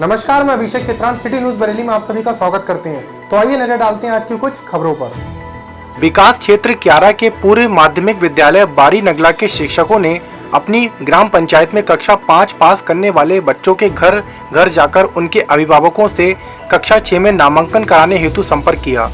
नमस्कार, मैं अभिषेक चित्रान सिटी न्यूज बरेली में आप सभी का स्वागत करते हैं। तो आइए नजर डालते हैं आज की कुछ खबरों पर। विकास क्षेत्र क्यारा के पूर्व माध्यमिक विद्यालय बारी नगला के शिक्षकों ने अपनी ग्राम पंचायत में कक्षा 5 पास करने वाले बच्चों के घर घर जाकर उनके अभिभावकों से कक्षा 6 में नामांकन कराने हेतु संपर्क किया।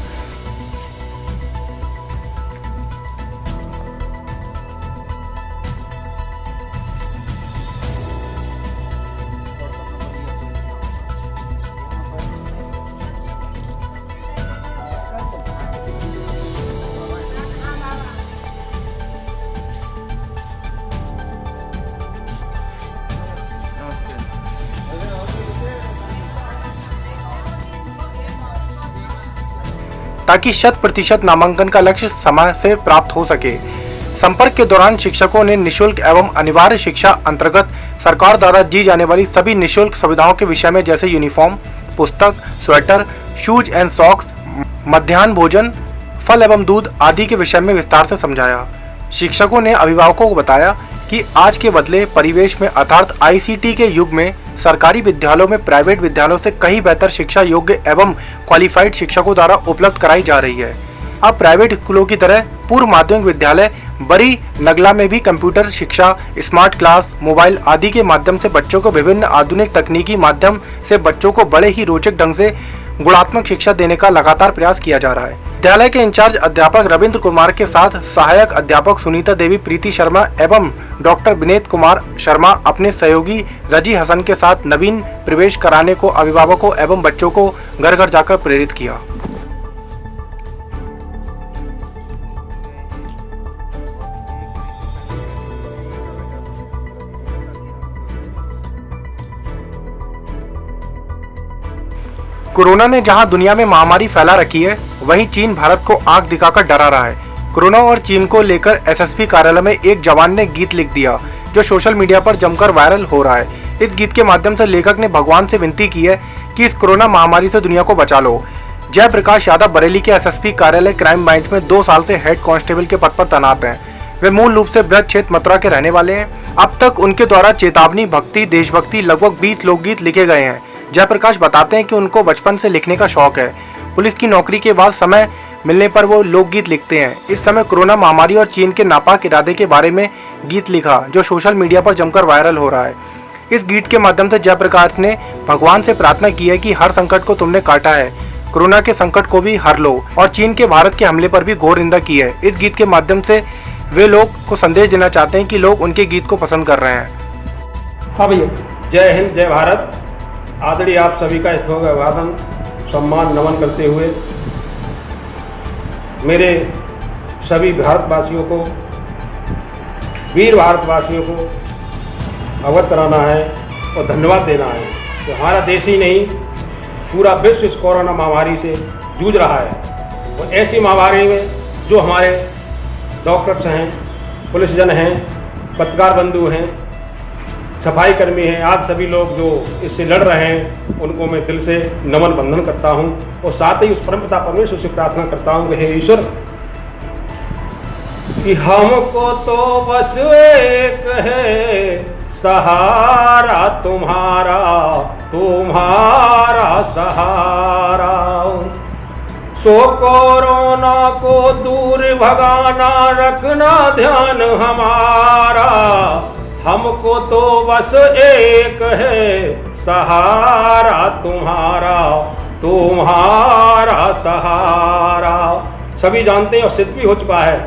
ताकि 100% नामांकन का लक्ष्य समय से प्राप्त हो सके। संपर्क के दौरान शिक्षकों ने निशुल्क एवं अनिवार्य शिक्षा अंतर्गत सरकार द्वारा दी जाने वाली सभी निशुल्क सुविधाओं के विषय में जैसे यूनिफॉर्म, पुस्तक, स्वेटर, शूज एंड सॉक्स, मध्याह्न भोजन, फल एवं दूध आदि के विषय में विस्तार से समझाया। शिक्षकों ने अभिभावकों को बताया कि आज के बदले परिवेश में अर्थात ICT के युग में सरकारी विद्यालयों में प्राइवेट विद्यालयों से कहीं बेहतर शिक्षा योग्य एवं क्वालिफाइड शिक्षकों द्वारा उपलब्ध कराई जा रही है। अब प्राइवेट स्कूलों की तरह पूर्व माध्यमिक विद्यालय बड़ी नगला में भी कंप्यूटर शिक्षा, स्मार्ट क्लास, मोबाइल आदि के माध्यम से बच्चों को विभिन्न आधुनिक तकनीकी माध्यम से बच्चों को बड़े ही रोचक ढंग से गुणात्मक शिक्षा देने का लगातार प्रयास किया जा रहा है। विद्यालय के इंचार्ज अध्यापक रविंद्र कुमार के साथ सहायक अध्यापक सुनीता देवी, प्रीति शर्मा एवं डॉक्टर विनीत कुमार शर्मा अपने सहयोगी रजी हसन के साथ नवीन प्रवेश कराने को अभिभावकों एवं बच्चों को घर घर जाकर प्रेरित किया। कोरोना ने जहां दुनिया में महामारी फैला रखी है, वहीं चीन भारत को आंख दिखाकर डरा रहा है। कोरोना और चीन को लेकर SSP कार्यालय में एक जवान ने गीत लिख दिया जो सोशल मीडिया पर जमकर वायरल हो रहा है। इस गीत के माध्यम से लेखक ने भगवान से विनती की है कि इस कोरोना महामारी से दुनिया को बचा लो। जयप्रकाश यादव बरेली के SSP कार्यालय क्राइम ब्रांच में 2 साल से हेड कांस्टेबल के पद पर तैनात हैं। वे मूल रूप से ब्रज क्षेत्र मथुरा के रहने वाले हैं। अब तक उनके द्वारा चेतावनी, भक्ति, देशभक्ति लगभग 20 लोकगीत लिखे गए हैं। जयप्रकाश बताते हैं कि उनको बचपन से लिखने का शौक है। पुलिस की नौकरी के बाद समय मिलने पर वो लोकगीत लिखते हैं। इस समय कोरोना महामारी और चीन के नापाक इरादे के बारे में गीत लिखा जो सोशल मीडिया पर जमकर वायरल हो रहा है। इस गीत के माध्यम से जयप्रकाश ने भगवान से प्रार्थना की है कि हर संकट को तुमने काटा है, कोरोना के संकट को भी हर लो, और चीन के भारत के हमले पर भी घोर निंदा की है। इस गीत के माध्यम से वे लोग को संदेश देना चाहते हैं कि लोग उनके गीत को पसंद कर रहे हैं। हाँ भैया, जय हिंद, जय भारत। आदरणीय आप सभी का अभिवादन, सम्मान, नमन करते हुए मेरे सभी भारतवासियों को, वीर भारतवासियों को अवगत कराना है और धन्यवाद देना है कि हमारा देश ही नहीं पूरा विश्व इस कोरोना महामारी से जूझ रहा है। और ऐसी महामारी में जो हमारे डॉक्टर्स हैं, पुलिसजन हैं, पत्रकार बंधु हैं, सफाई कर्मी हैं, आज सभी लोग जो इससे लड़ रहे हैं उनको मैं दिल से नमन बंधन करता हूं और साथ ही उस परमपिता परमेश्वर से प्रार्थना करता हूं कि हे ईश्वर, कि हमको तो बस एक है सहारा तुम्हारा, तुम्हारा सहारा, सो कोरोना को दूर भगाना, रखना ध्यान हमारा, हमको तो बस एक है सहारा तुम्हारा, तुम्हारा सहारा। सभी जानते हैं और सिद्ध भी हो चुका है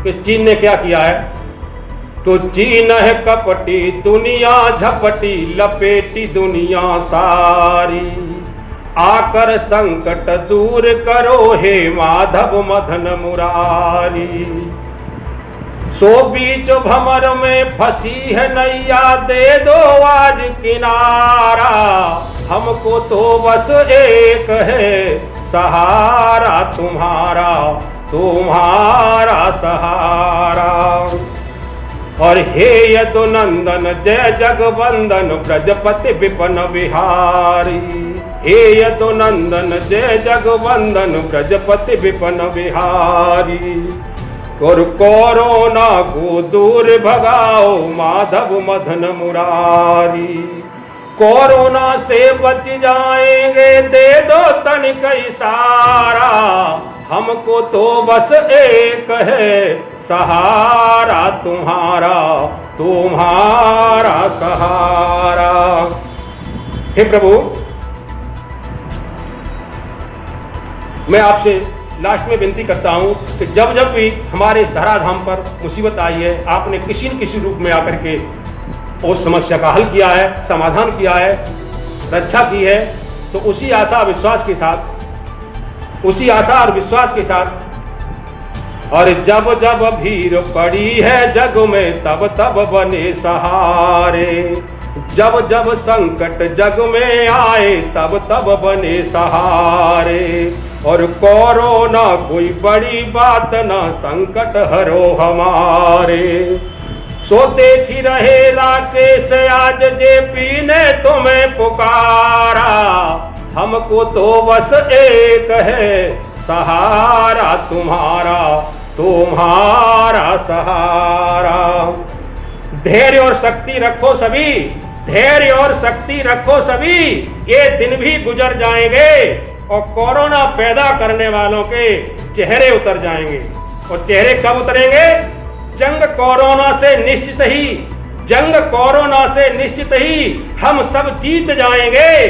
कि चीन ने क्या किया है। तो चीन है कपटी, दुनिया झपटी, लपेटी दुनिया सारी, आकर संकट दूर करो हे माधव मदन मुरारी, सो बीच भंवर में फंसी है नैया, दे दो आज किनारा, हमको तो बस एक है सहारा तुम्हारा, तुम्हारा सहारा। और हे यदुनंदन जय जगवंदन ब्रजपति विपन बिहारी, हे यदुनंदन जय जगवंदन ब्रजपति विपन बिहारी, और कोरोना को दूर भगाओ माधव मदन मुरारी। कोरोना से बच जाएंगे, दे दो तनिक इशारा, हमको तो बस एक है सहारा तुम्हारा, तुम्हारा सहारा। हे प्रभु, मैं आपसे लास्ट में विनती करता हूं कि जब जब भी हमारे इस धराधाम पर मुसीबत आई है, आपने किसी न किसी रूप में आकर के उस समस्या का हल किया है, समाधान किया है, रक्षा की है, तो उसी आशा विश्वास के साथ, उसी आशा और विश्वास के साथ, और जब जब भीड़ पड़ी है जग में तब तब बने सहारे, जब जब संकट जग में आए तब तब बने सहारे, और कोरोना कोई बड़ी बात ना, संकट हरो हमारे। सो देख ही रहे राकेश आज जेपी ने तुम्हें पुकारा, हमको तो बस एक है सहारा तुम्हारा, तुम्हारा सहारा। धैर्य और शक्ति रखो सभी, धैर्य और शक्ति रखो सभी, ये दिन भी गुजर जाएंगे और कोरोना पैदा करने वालों के चेहरे उतर जाएंगे। और चेहरे कब उतरेंगे? जंग कोरोना से निश्चित ही, जंग कोरोना से निश्चित ही हम सब जीत जाएंगे।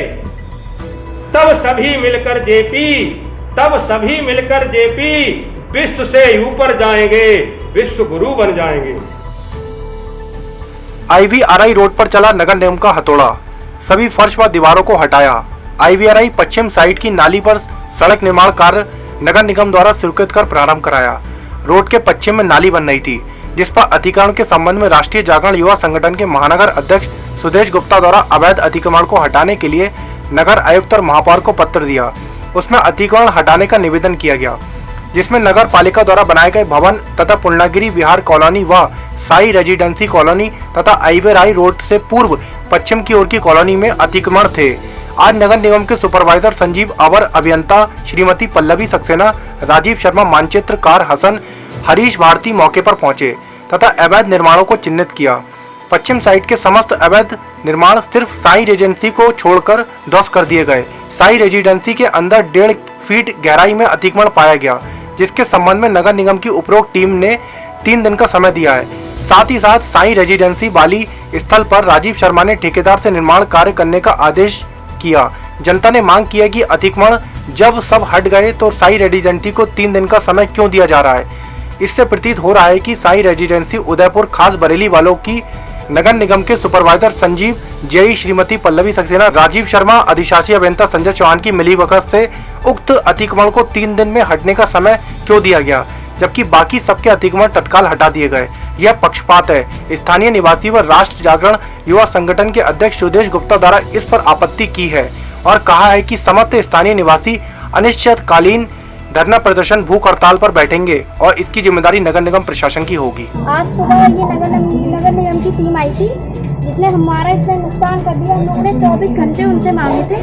तब सभी मिलकर जेपी, तब सभी मिलकर जेपी विश्व से ऊपर जाएंगे, विश्व गुरु बन जाएंगे। आईवीआरआई रोड पर चला नगर निगम का हथौड़ा, सभी फर्श व दीवारों को हटाया। आईवीआरआई पश्चिम साइड की नाली पर सड़क निर्माण कार्य नगर निगम द्वारा स्वीकृत कर प्रारंभ कराया। रोड के पश्चिम में नाली बन रही थी, जिस पर अतिक्रमण के संबंध में राष्ट्रीय जागरण युवा संगठन के महानगर अध्यक्ष सुदेश गुप्ता द्वारा अवैध अतिक्रमण को हटाने के लिए नगर आयुक्त और महापौर को पत्र दिया। उसमें अतिक्रमण हटाने का निवेदन किया गया, जिसमें नगर पालिका द्वारा बनाए गए भवन तथा पूर्णागिरी विहार कॉलोनी व साई रेजिडेंसी कॉलोनी तथा आईवीआरआई रोड से पूर्व पश्चिम की ओर की कॉलोनी में अतिक्रमण थे। आज नगर निगम के सुपरवाइजर संजीव अवर, अभियंता श्रीमती पल्लवी सक्सेना, राजीव शर्मा, मानचित्रकार हसन, हरीश भारती मौके पर पहुंचे तथा अवैध निर्माणों को चिन्हित किया। पश्चिम साइड के समस्त अवैध निर्माण सिर्फ साई रेजिडेंसी को छोड़कर ध्वस्त कर दिए गए। साई रेजिडेंसी के अंदर 1.5 फीट गहराई में अतिक्रमण पाया गया, जिसके संबंध में नगर निगम की उपरोक्त टीम ने 3 दिन का समय दिया है। साथ ही साथ साई रेजिडेंसी वाली स्थल पर राजीव शर्मा ने ठेकेदार से निर्माण कार्य करने का आदेश किया। जनता ने मांग किया कि अतिक्रमण जब सब हट गए तो साई रेजिडेंसी को 3 दिन का समय क्यों दिया जा रहा है। इससे प्रतीत हो रहा है कि साई रेजिडेंसी उदयपुर खास बरेली वालों की नगर निगम के सुपरवाइजर संजीव, जेई श्रीमती पल्लवी सक्सेना, राजीव शर्मा, अधिशासी अभियंता संजय चौहान की मिलीभगत से उक्त अतिक्रमण को 3 दिन में हटने का समय क्यों दिया गया, जबकि बाकी सबके अतिक्रमण तत्काल हटा दिए गए। यह पक्षपात है। स्थानीय निवासी व राष्ट्र जागरण युवा संगठन के अध्यक्ष सुदेश गुप्ता द्वारा इस पर आपत्ति की है और कहा है कि समस्त स्थानीय निवासी अनिश्चितकालीन धरना प्रदर्शन भूख हड़ताल पर बैठेंगे और इसकी जिम्मेदारी नगर निगम प्रशासन की होगी। आज सुबह ये नगर निगम की टीम आई थी, जिसने हमारा इतना नुकसान कर दिया। हम लोगों ने 24 घंटे उनसे मांगे थे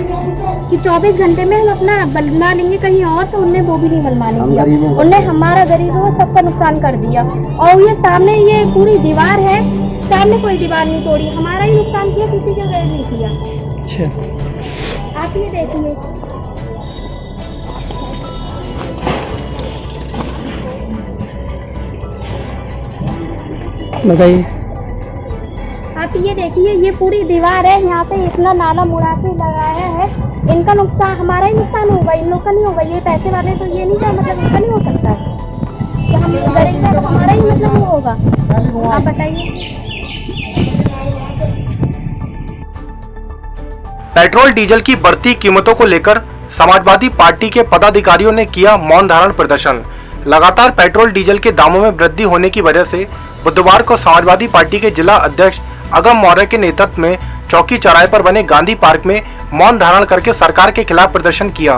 कि 24 घंटे में हम अपना बनवा लेंगे कहीं और, तो उनने वो भी नहीं बनवाने दिया। उनने हमारा गरीबों सबका नुकसान कर दिया। और ये सामने ये पूरी दीवार है, सामने कोई दीवार नहीं तोड़ी, हमारा ही नुकसान किया, किसी के गैर नहीं किया। अच्छा, आप ये देखिए, बताइए। आप ये देखिए, ये पूरी दीवार है, यहाँ से इतना नाला मुड़ा के लगाया है। इनका नुकसान, हमारा ही नुकसान होगा, इन लोग का नहीं होगा। ये पैसे वाले तो ये नहीं क्या मतलब इनका नहीं हो सकता है कि हम गरीब हैं तो हमारा ही मतलब वो होगा। आप बताइए। पेट्रोल डीजल की बढ़ती कीमतों को लेकर समाजवादी पार्टी के पदाधिकारियों ने किया मौन धारण प्रदर्शन। लगातार पेट्रोल डीजल के दामों में वृद्धि होने की वजह से बुधवार को समाजवादी पार्टी के जिला अध्यक्ष अगम मौर्य के नेतृत्व में चौकी चौराहे पर बने गांधी पार्क में मौन धारण करके सरकार के खिलाफ प्रदर्शन किया।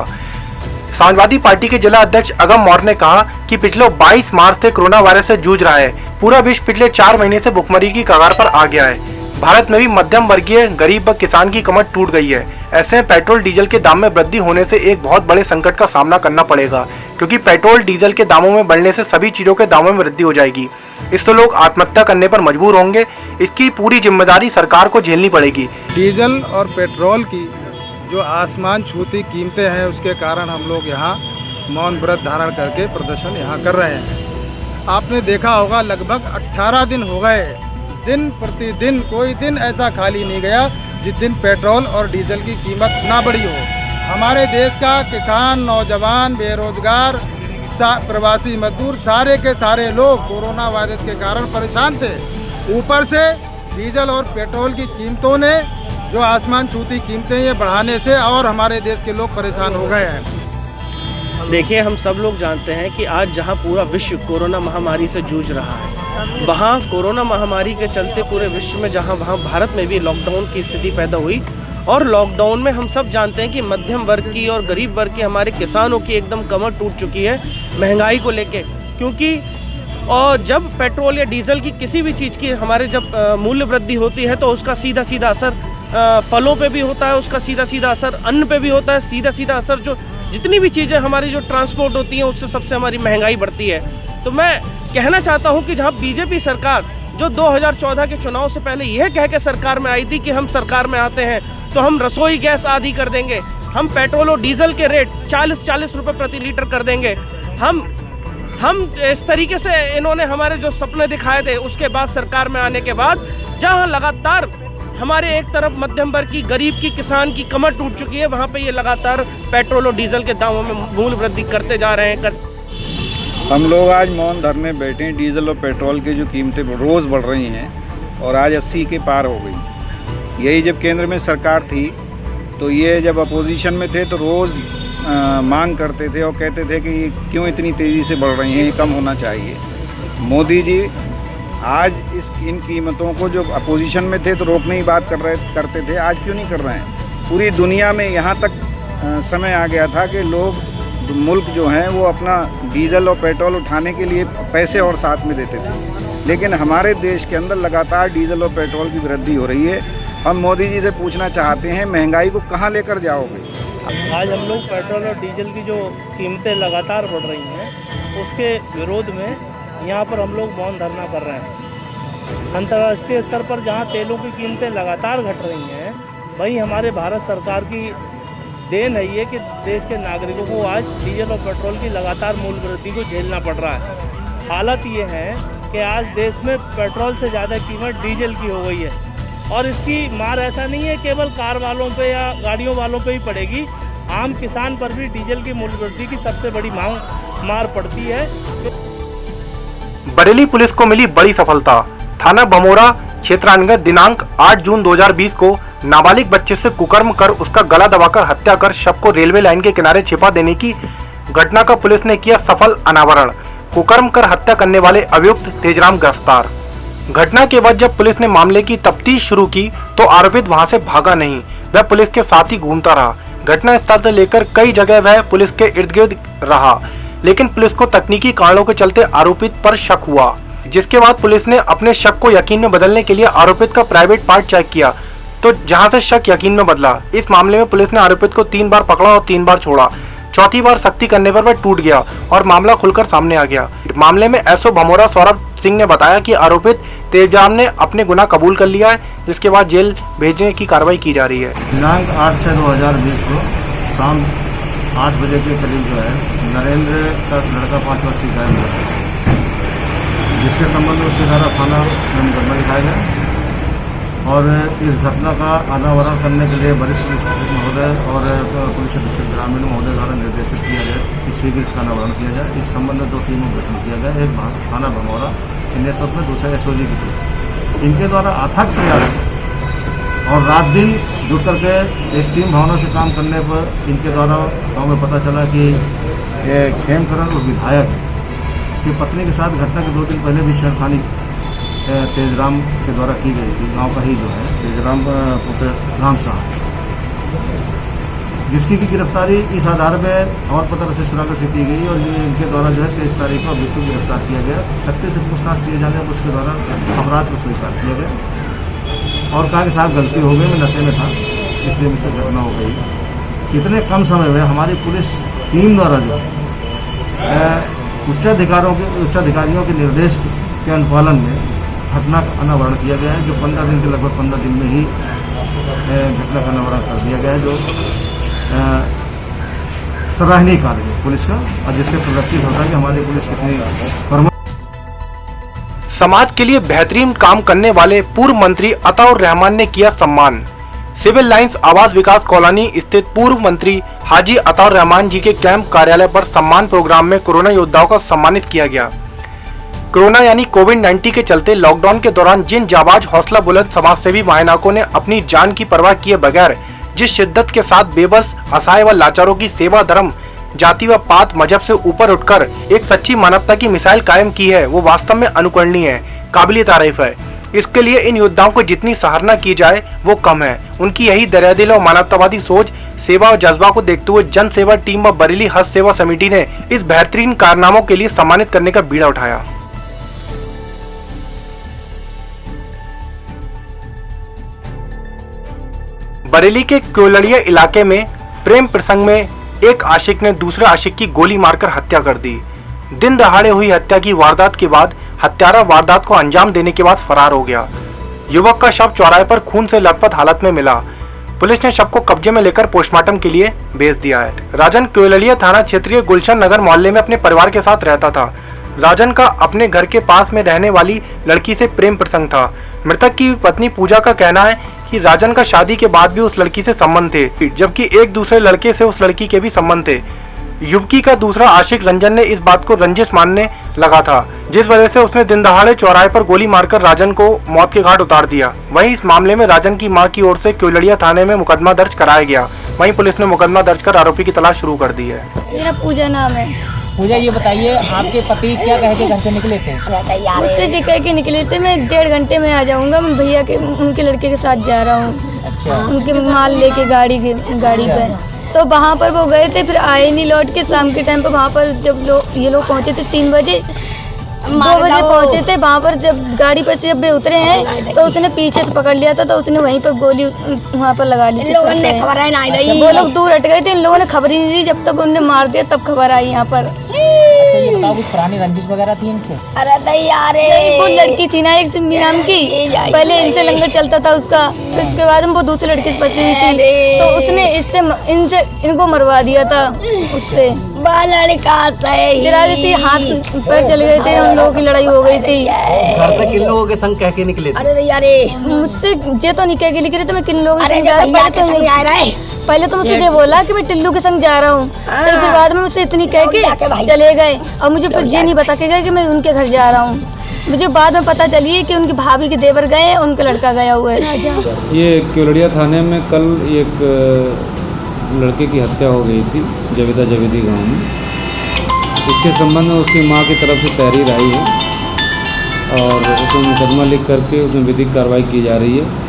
समाजवादी पार्टी के जिला अध्यक्ष अगम मौर्य ने कहा कि पिछले 22 मार्च से कोरोना वायरस से जूझ रहा है। पूरा विश्व पिछले 4 महीने से भुखमरी की कगार पर आ गया है। भारत में भी मध्यम वर्गीय गरीब व किसान की कमर टूट गई है। ऐसे में पेट्रोल डीजल के दाम में वृद्धि होने से एक बहुत बड़े संकट का सामना करना पड़ेगा, क्योंकि पेट्रोल डीजल के दामों में बढ़ने से सभी चीजों के दामों में वृद्धि हो जाएगी। इससे लोग आत्महत्या करने पर मजबूर होंगे। इसकी पूरी जिम्मेदारी सरकार को झेलनी पड़ेगी। डीजल और पेट्रोल की जो आसमान छूती कीमतें हैं, उसके कारण हम लोग यहाँ मौन व्रत धारण करके प्रदर्शन यहाँ कर रहे हैं। आपने देखा होगा लगभग 18 दिन हो गए, दिन प्रतिदिन कोई दिन ऐसा खाली नहीं गया जिस दिन पेट्रोल और डीजल की कीमत ना बढ़ी हो। हमारे देश का किसान, नौजवान, बेरोजगार, प्रवासी मजदूर, सारे के सारे लोग कोरोना वायरस के कारण परेशान थे। ऊपर से डीजल और पेट्रोल की कीमतों ने जो आसमान छूती कीमतें ये बढ़ाने से और हमारे देश के लोग परेशान हो गए हैं। देखिए, हम सब लोग जानते हैं कि आज जहां पूरा विश्व कोरोना महामारी से जूझ रहा है, वहां कोरोना महामारी के चलते पूरे विश्व में वहां भारत में भी लॉकडाउन की स्थिति पैदा हुई। और लॉकडाउन में हम सब जानते हैं कि मध्यम वर्ग की और गरीब वर्ग के हमारे किसानों की एकदम कमर टूट चुकी है महंगाई को लेके। क्योंकि और जब पेट्रोल या डीजल की किसी भी चीज़ की हमारे जब मूल्य वृद्धि होती है तो उसका सीधा सीधा असर फलों पे भी होता है, उसका सीधा सीधा असर अन्न पे भी होता है, सीधा सीधा असर जो जितनी भी चीज़ें हमारी जो ट्रांसपोर्ट होती हैं उससे सबसे हमारी महंगाई बढ़ती है। तो मैं कहना चाहता हूं कि जहां बीजेपी सरकार जो 2014 के चुनाव से पहले यह कह के सरकार में आई थी कि हम सरकार में आते हैं तो हम रसोई गैस आदि कर देंगे, हम पेट्रोल और डीजल के रेट 40-40 रुपये प्रति लीटर कर देंगे, हम इस तरीके से इन्होंने हमारे जो सपने दिखाए थे, उसके बाद सरकार में आने के बाद जहां लगातार हमारे एक तरफ मध्यम वर्ग की, गरीब की, किसान की कमर टूट चुकी है, वहां पे ये लगातार पेट्रोल और डीजल के दामों में मूल्य वृद्धि करते जा रहे हैं। हम लोग आज मौन धरने बैठे हैं। डीजल और पेट्रोल की जो कीमतें रोज़ बढ़ रही हैं और आज 80 के पार हो गई। यही जब केंद्र में सरकार थी तो ये जब अपोजिशन में थे तो रोज़ मांग करते थे और कहते थे कि ये क्यों इतनी तेज़ी से बढ़ रही हैं, ये कम होना चाहिए। मोदी जी आज इन कीमतों को जो अपोजिशन में थे तो रोकने की बात करते थे, आज क्यों नहीं कर रहे हैं? पूरी दुनिया में यहाँ तक समय आ गया था कि मुल्क जो हैं वो अपना डीजल और पेट्रोल उठाने के लिए पैसे और साथ में देते थे, लेकिन हमारे देश के अंदर लगातार डीजल और पेट्रोल की वृद्धि हो रही है। हम मोदी जी से पूछना चाहते हैं, महंगाई को कहाँ लेकर जाओगे? आज हम लोग पेट्रोल और डीजल की जो कीमतें लगातार बढ़ रही हैं उसके विरोध में यहाँ पर हम लोग मौन धरना कर रहे हैं। अंतर्राष्ट्रीय स्तर पर जहाँ तेलों की कीमतें लगातार घट रही हैं, वहीं हमारे भारत सरकार की देन है ये कि देश के नागरिकों को आज डीजल और पेट्रोल की लगातार मूल्य वृद्धि को झेलना पड़ रहा है। हालत ये है कि आज देश में पेट्रोल से ज़्यादा कीमत डीजल की हो गई है और इसकी मार ऐसा नहीं है केवल कार वालों पे या गाड़ियों वालों पे ही पड़ेगी, आम किसान पर भी डीजल की मूल्य वृद्धि की सबसे बड़ी मार पड़ती है। बरेली पुलिस को मिली बड़ी सफलता। थाना बमोरा क्षेत्रांतर्गत दिनांक 8 जून 2020 को नाबालिग बच्चे से कुकर्म कर उसका गला दबाकर हत्या कर शव को रेलवे लाइन के किनारे छिपा देने की घटना का पुलिस ने किया सफल अनावरण। कुकर्म कर हत्या करने वाले अभियुक्त तेजराम गिरफ्तार। घटना के बाद जब पुलिस ने मामले की तफ्तीश शुरू की तो आरोपित वहां से भागा नहीं, वह पुलिस के साथ ही घूमता रहा। घटना स्थल से लेकर कई जगह वह पुलिस के इर्द गिर्द रहा, लेकिन पुलिस को तकनीकी कारणों के चलते आरोपित पर शक हुआ, जिसके बाद पुलिस ने अपने शक को यकीन में बदलने के लिए आरोपित का प्राइवेट पार्ट चेक किया तो जहां से शक यकीन में बदला। इस मामले में पुलिस ने आरोपित को 3 बार पकड़ा और 3 बार छोड़ा। चौथी बार सख्ती करने पर वह टूट गया और मामला खुलकर सामने आ गया। मामले में एसओ भमोरा सौरभ सिंह ने बताया कि आरोपित तेजराम ने अपने गुनाह कबूल कर लिया है, जिसके बाद जेल भेजने की कार्रवाई की जा रही है। दिनांक 8/6/2020 को शाम 8 बजे के करीब जो है नरेंद्र का लड़का 5 वर्षीय गायब हुआ है, जिसके संबंध में उससे धारा थाना में मुकदमा लिखाया गया और इस घटना का अनावरण करने के लिए वरिष्ठ पुलिस महोदय और पुलिस अधीक्षक ग्रामीण महोदय द्वारा निर्देशित किया गया कि शीघ्र इसका अनावरण किया जाए। इस संबंध में 2 टीमों का गठन किया गया, एक थाना भमोरा के नेतृत्व में, दूसरा एसओजी की टीम। इनके द्वारा अथक प्रयास और रात दिन जुट करके एक टीम भावना से काम करने पर इनके द्वारा गाँव में पता चला कि खेमकरण और विधायक की पत्नी के साथ घटना के 2 दिन पहले भी छेड़खानी तेजराम के द्वारा की गई थी। गांव का ही जो है तेजराम पुत्र राम साहब, जिसकी की गिरफ्तारी इस आधार में और पता से सुराग से की गई और इनके द्वारा जो है 23 तारीख को अभियुक्त को गिरफ्तार किया गया। शक्ति से पूछताछ किए जाने पर उसके द्वारा अपराध को स्वीकार किया गया और कहा कि साहब गलती हो गई, मैं नशे में था इसलिए मुझसे घटना हो गई। इतने कम समय में हमारी पुलिस टीम द्वारा जो उच्चाधिकारियों के निर्देश के अनुपालन में घटना का अनावरण किया गया है, जो 15 दिन के लगभग 15 दिन में ही घटना का अनावरण कर दिया गया है, जो सराहनीय कार्य है पुलिस का, और जिससे प्रदर्शित होता है कि हमारी पुलिस कितनी समाज के लिए बेहतरीन काम करने वाले पूर्व मंत्री अताउर रहमान ने किया सम्मान। सिविल लाइंस आवास विकास कॉलोनी स्थित पूर्व मंत्री हाजी अताउर रहमान जी के कैंप कार्यालय पर सम्मान प्रोग्राम में कोरोना योद्धाओं को सम्मानित किया गया। कोरोना यानी कोविड-19 के चलते लॉकडाउन के दौरान जिन जाबाज हौसला बुलंद समाजसेवी मायनाकों ने अपनी जान की परवाह किए बगैर जिस शिद्दत के साथ बेबस, असहाय व लाचारों की सेवा, धर्म, जाति व पात मजहब से ऊपर उठकर एक सच्ची मानवता की मिसाल कायम की है, वो वास्तव में अनुकरणीय है, काबिल तारीफ है। इसके लिए इन योद्धाओं को जितनी सराहना की जाए वो कम है। उनकी यही दरियादिल और मानवतावादी सोच, सेवा और जज्बा को देखते हुए जन सेवा टीम व बरेली हज सेवा समिति ने इस बेहतरीन कारनामों के लिए सम्मानित करने का बीड़ा उठाया। बरेली के क्योलड़िया इलाके में प्रेम प्रसंग में एक आशिक ने दूसरे आशिक की गोली मारकर हत्या कर दी। दिन दहाड़े हुई हत्या की वारदात के बाद हत्यारा वारदात को अंजाम देने के बाद फरार हो गया। युवक का शव चौराहे पर खून से लथपथ हालत में मिला। पुलिस ने शव को कब्जे में लेकर पोस्टमार्टम के लिए भेज दिया है। राजन क्योलड़िया थाना क्षेत्रीय गुलशन नगर मोहल्ले में अपने परिवार के साथ रहता था। राजन का अपने घर के पास में रहने वाली लड़की से प्रेम प्रसंग था। मृतक की पत्नी पूजा का कहना है कि राजन का शादी के बाद भी उस लड़की से संबंध थे, जबकि एक दूसरे लड़के से उस लड़की के भी संबंध थे। युवती का दूसरा आशिक रंजन ने इस बात को रंजिश मानने लगा था, जिस वजह से उसने दिन दहाड़े चौराहे पर गोली मारकर राजन को मौत के घाट उतार दिया। वहीं इस मामले में राजन की मां की ओर से क्योलड़िया थाने में मुकदमा दर्ज कराया गया। वहीं पुलिस ने मुकदमा दर्ज कर आरोपी की तलाश शुरू कर दी है। मेरा पूजा नाम है। पूजा, ये बताइए आपके पति क्या कह के घर से निकले थे? मुझसे जी कह के निकले थे मैं 1.5 घंटे में आ जाऊंगा, मैं भैया के उनके लड़के के साथ जा रहा हूँ। अच्छा। उनके माल लेके गाड़ी पे, तो वहाँ पर वो गए थे, फिर आए नहीं लौट के। शाम के टाइम पर वहाँ पर जब ये लोग पहुँचे थे 3 बजे 2 बजे पहुँचे थे वहाँ पर। जब गाड़ी पर से जब वे उतरे हैं तो उसने पीछे से पकड़ लिया था, तो उसने वहीं पर गोली वहाँ पर लगा ली थी। वो लोग दूर हट गए थे, इन लोगों ने खबर ही नहीं दी। जब तक उन्हें मार दिया तब खबर आई यहाँ पर। अच्छा, ये बताओ कुछ पुरानी रंजिश वगैरह थी इनसे? अरे वो लड़की थी ना एक सिम्मी नाम की, पहले इनसे लंगर चलता था उसका, फिर उसके बाद वो दूसरे लड़के से फंसी हुई थी, तो उसने इनको मरवा दिया था उससे। जरा सी हाथ पैर चले गए थे, उन लोगों की लड़ाई हो गई थी। घर से किन लोगों के संग कह के निकले थे? अरे मुझसे ये तो नहीं कह के निकले थे, मैं किन लोगों के संग जा रहा हूँ। पहले तो मुझसे ये बोला कि मैं टिल्लू के संग जा रहा हूँ, फिर बाद में मुझसे इतनी कह के चले गए, और मुझे फिर ये नहीं बता के गए कि मैं उनके घर जा रहा हूँ। मुझे बाद में पता चली है कि उनकी भाभी के देवर गए, उनका लड़का गया हुआ है। ये क्योलड़िया थाने में कल एक लड़के की हत्या हो गई थी जवेदी गांव में। इसके संबंध में उसकी मां की तरफ से तहरीर आई है और उसमें मुकदमा लिख करके उसमें विधिक कार्रवाई की जा रही है।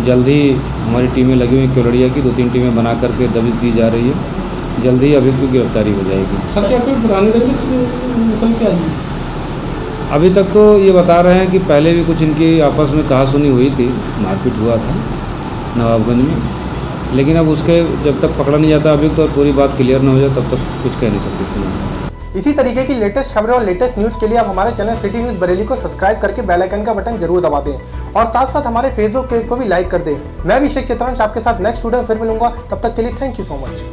जल्द ही हमारी टीमें लगी हुई क्योलड़िया की 2-3 टीमें बना करके दबिश दी जा रही है। जल्द ही अभियुक्त की गिरफ्तारी हो जाएगी। सर, क्या कोई पुरानी रंजिश निकल के आई? अभी तक तो ये बता रहे हैं कि पहले भी कुछ इनकी आपस में कहासुनी हुई थी, मारपीट हुआ था नवाबगंज में, लेकिन अब उसके जब तक पकड़ा नहीं जाता अभियुक्त और पूरी बात क्लियर न हो जाए तब तक कुछ कह नहीं सकते इसमें। इसी तरीके की लेटेस्ट खबरें और लेटेस्ट न्यूज के लिए आप हमारे चैनल सिटी न्यूज बरेली को सब्सक्राइब करके बेल आइकन का बटन जरूर दबा दें और साथ साथ हमारे फेसबुक पेज को भी लाइक कर दें। मैं अभिषेक चित्रांश आपके साथ नेक्स्ट वीडियो में फिर मिलूंगा, तब तक के लिए थैंक यू सो मच।